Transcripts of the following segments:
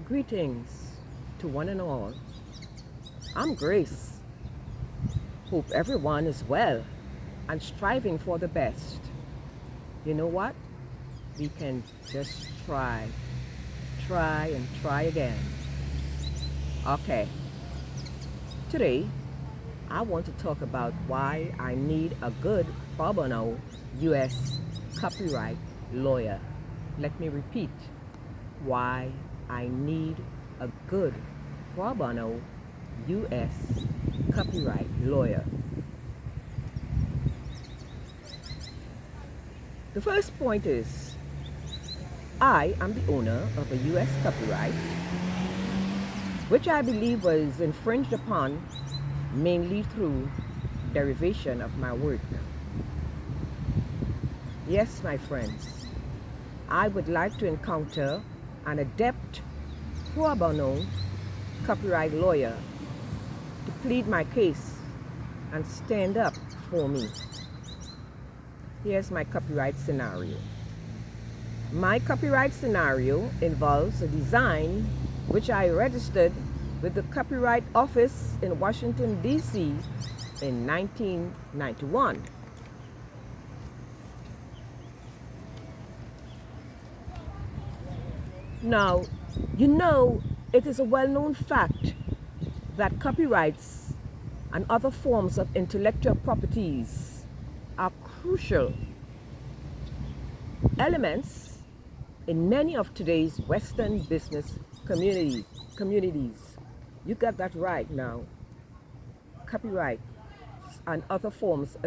Greetings to one and all. I'm Grace. Hope everyone is well and striving for the best. You know what? We can just try and try again. Okay, today I want to talk about why I need a good pro bono US copyright lawyer. Let me repeat, why I need a good pro bono US copyright lawyer. The first point is, I am the owner of a US copyright which I believe was infringed upon mainly through derivation of my work. Yes, my friends, I would like to encounter an adept pro bono copyright lawyer to plead my case and stand up for me. Here's my copyright scenario. My copyright scenario involves a design which I registered with the Copyright Office in Washington, D.C. in 1991. Now, you know, it is a well-known fact that copyrights and other forms of intellectual properties are crucial elements in many of today's Western business communities. You got that right now. Copyright and other forms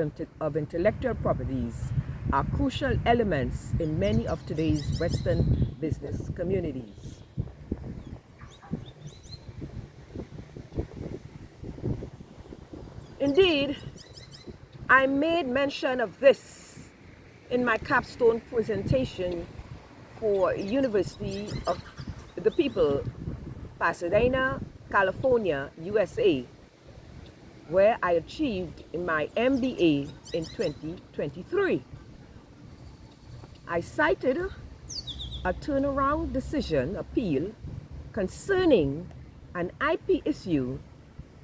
of intellectual properties are crucial elements in many of today's Western business communities. Indeed, I made mention of this in my capstone presentation for University of the People, Pasadena, California, USA, where I achieved my MBA in 2023. I cited a turnaround decision appeal concerning an IP issue,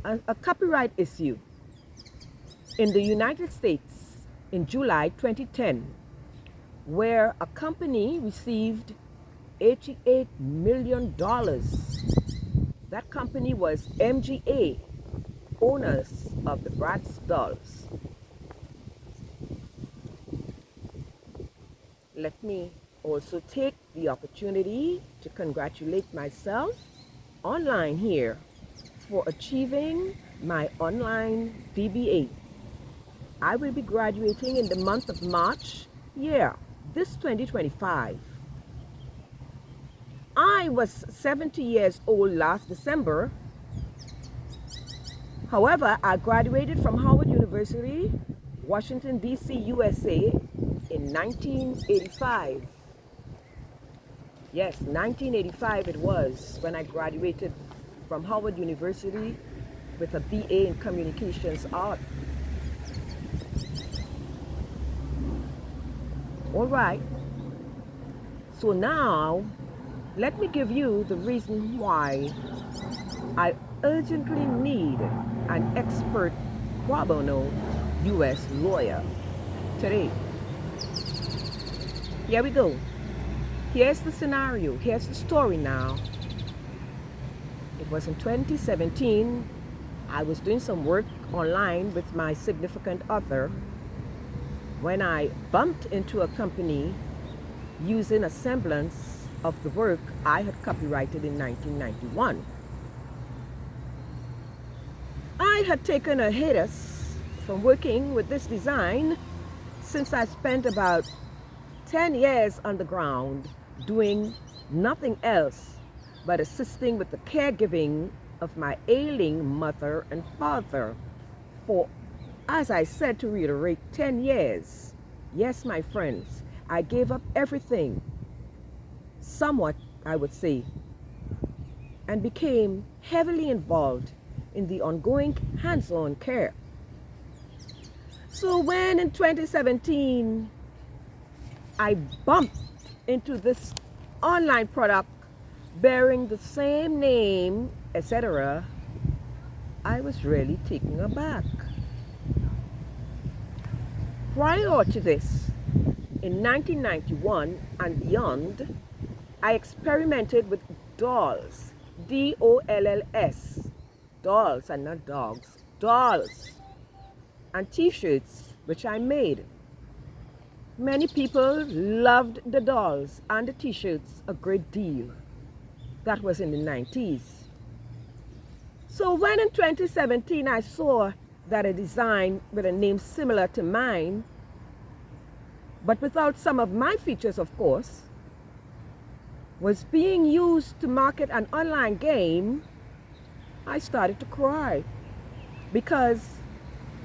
a copyright issue in the United States in July 2010, where a company received $88 million. That company was MGA, owners of the Bratz dolls. Let me also take the opportunity to congratulate myself online here for achieving my online BBA. I will be graduating in the month of March, this 2025. I was 70 years old last December. However, I graduated from Howard University, Washington, D.C., USA in 1985. Yes, 1985 it was when I graduated from Howard University with a BA in Communications Art. All right, so now let me give you the reason why I urgently need an expert pro bono US lawyer today. Here we go. Here's the scenario. Here's the story now. It was in 2017. I was doing some work online with my significant other when I bumped into a company using a semblance of the work I had copyrighted in 1991. I had taken a hiatus from working with this design since I spent about 10 years on the ground doing nothing else but assisting with the caregiving of my ailing mother and father for, as I said, to reiterate, 10 years. Yes, my friends, I gave up everything, somewhat, I would say, and became heavily involved in the ongoing hands-on care. So when in 2017, I bumped into this online product bearing the same name, etc., I was really taken aback. Prior to this, in 1991 and beyond, I experimented with dolls, D-O-L-L-S, dolls and not dogs, dolls, and t-shirts, which I made. Many people loved the dolls and the t-shirts a great deal. That was in the 90s. So when in 2017 I saw that a design with a name similar to mine, but without some of my features, of course, was being used to market an online game, I started to cry because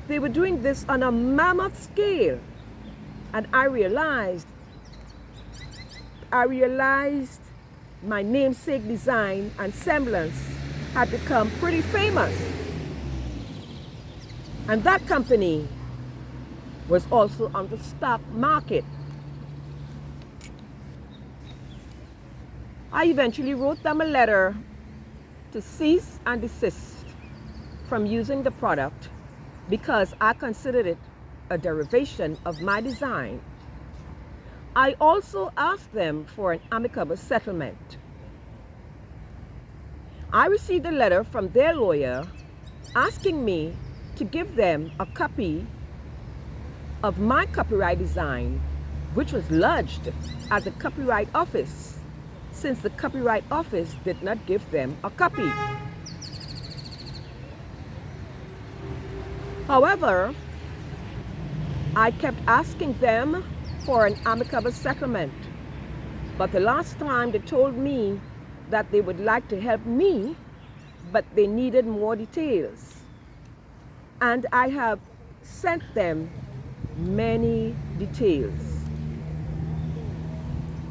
they were doing this on a mammoth scale. And I realized my namesake design and semblance had become pretty famous. And that company was also on the stock market. I eventually wrote them a letter to cease and desist from using the product because I considered it a derivation of my design. I also asked them for an amicable settlement. I received a letter from their lawyer asking me to give them a copy of my copyright design, which was lodged at the Copyright Office, since the Copyright Office did not give them a copy. However, I kept asking them for an amicable settlement, but the last time they told me that they would like to help me, but they needed more details. And I have sent them many details.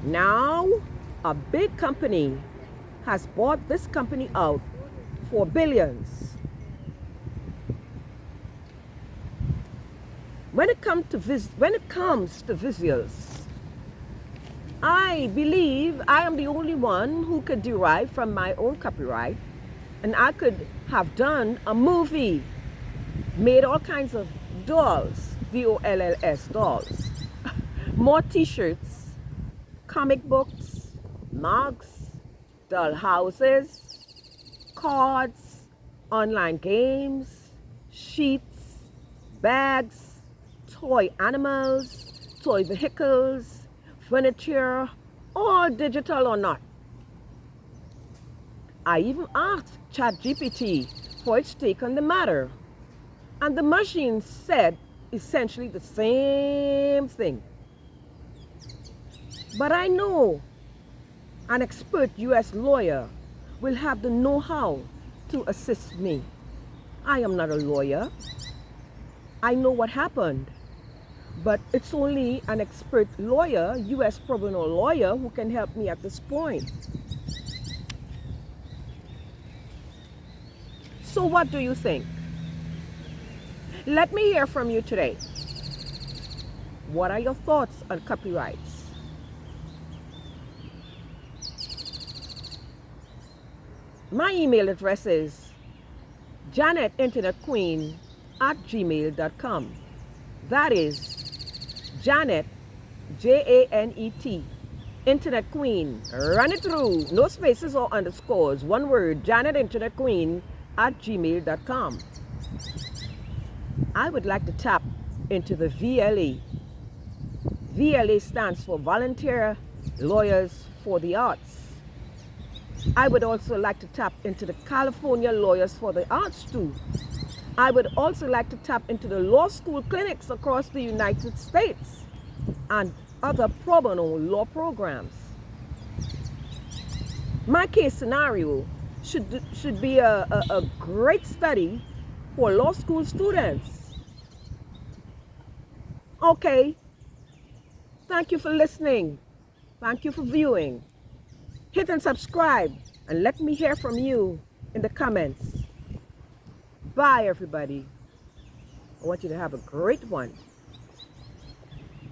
Now, a big company has bought this company out for billions. When it comes to visuals, I believe I am the only one who could derive from my own copyright, and I could have done a movie, made all kinds of dolls, D-O-L-L-S, dolls, more t-shirts, comic books, mugs, doll houses, cards, online games, sheets, bags, toy animals, toy vehicles, furniture, all digital or not. I even asked ChatGPT for its take on the matter, and the machine said essentially the same thing. But I know an expert US lawyer will have the know-how to assist me. I am not a lawyer. I know what happened, but it's only an expert lawyer, US pro bono lawyer, who can help me at this point. So what do you think? Let me hear from you today. What are your thoughts on copyrights? My email address is janetinternetqueen@gmail.com. That is Janet, J-A-N-E-T, Internet Queen. Run it through, no spaces or underscores, one word, janetinternetqueen@gmail.com. I would like to tap into the VLA. VLA stands for Volunteer Lawyers for the Arts. I would also like to tap into the California Lawyers for the Arts too. I would also like to tap into the law school clinics across the United States and other pro bono law programs. My case scenario should be a great study for law school students. Okay, thank you for listening. Thank you for viewing. Hit and subscribe and let me hear from you in the comments. Bye, everybody. I want you to have a great one.